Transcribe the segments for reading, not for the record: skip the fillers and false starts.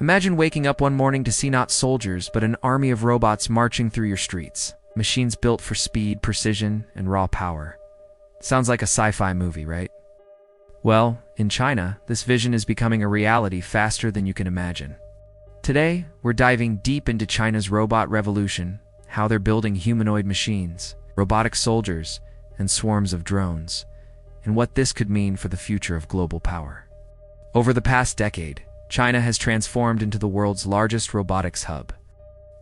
Imagine waking up one morning to see not soldiers, but an army of robots marching through your streets. Machines built for speed, precision, and raw power. Sounds like a sci-fi movie, right? Well, in China, this vision is becoming a reality faster than you can imagine. Today, we're diving deep into China's robot revolution, how they're building humanoid machines, robotic soldiers, and swarms of drones, and what this could mean for the future of global power. Over the past decade, China has transformed into the world's largest robotics hub.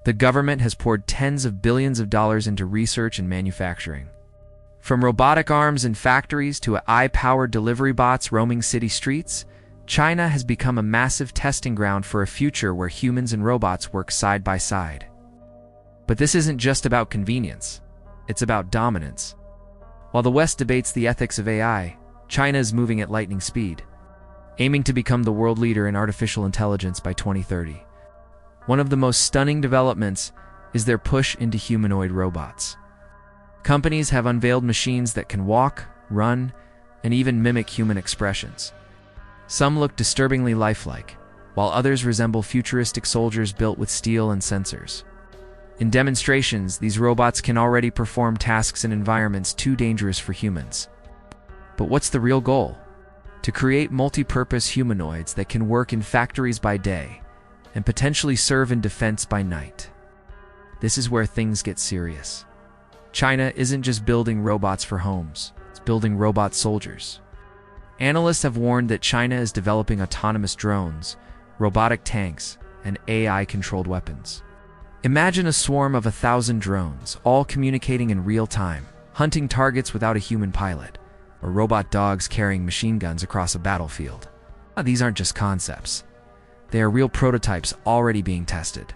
The government has poured tens of billions of dollars into research and manufacturing. From robotic arms in factories to AI-powered delivery bots roaming city streets, China has become a massive testing ground for a future where humans and robots work side by side. But this isn't just about convenience. It's about dominance. While the West debates the ethics of AI, China is moving at lightning speed, aiming to become the world leader in artificial intelligence by 2030. One of the most stunning developments is their push into humanoid robots. Companies have unveiled machines that can walk, run, and even mimic human expressions. Some look disturbingly lifelike, while others resemble futuristic soldiers built with steel and sensors. In demonstrations, these robots can already perform tasks in environments too dangerous for humans. But what's the real goal? To create multi-purpose humanoids that can work in factories by day and potentially serve in defense by night. This is where things get serious. China isn't just building robots for homes, it's building robot soldiers. Analysts have warned that China is developing autonomous drones, robotic tanks, and AI-controlled weapons. Imagine a swarm of 1,000 drones, all communicating in real time, hunting targets without a human pilot, or robot dogs carrying machine guns across a battlefield. These aren't just concepts. They are real prototypes already being tested.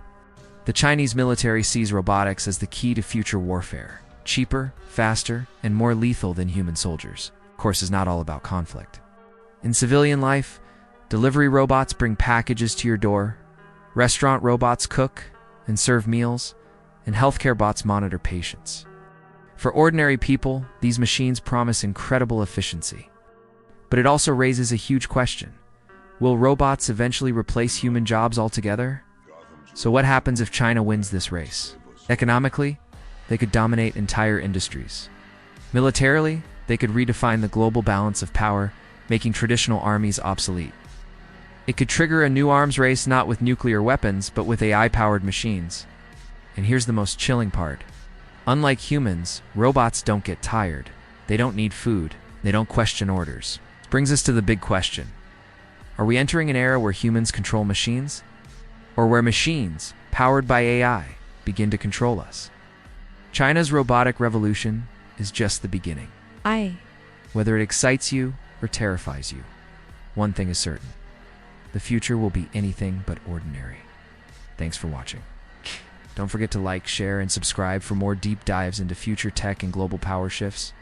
The Chinese military sees robotics as the key to future warfare. Cheaper, faster, and more lethal than human soldiers. Of course, it's not all about conflict. In civilian life, delivery robots bring packages to your door, restaurant robots cook and serve meals, and healthcare bots monitor patients. For ordinary people, these machines promise incredible efficiency. But it also raises a huge question. Will robots eventually replace human jobs altogether? So what happens if China wins this race? Economically, they could dominate entire industries. Militarily, they could redefine the global balance of power, making traditional armies obsolete. It could trigger a new arms race not with nuclear weapons, but with AI-powered machines. And here's the most chilling part. Unlike humans, robots don't get tired. They don't need food. They don't question orders. This brings us to the big question. Are we entering an era where humans control machines? Or where machines, powered by AI, begin to control us? China's robotic revolution is just the beginning. Whether it excites you or terrifies you, one thing is certain. The future will be anything but ordinary. Thanks for watching. Don't forget to like, share, and subscribe for more deep dives into future tech and global power shifts.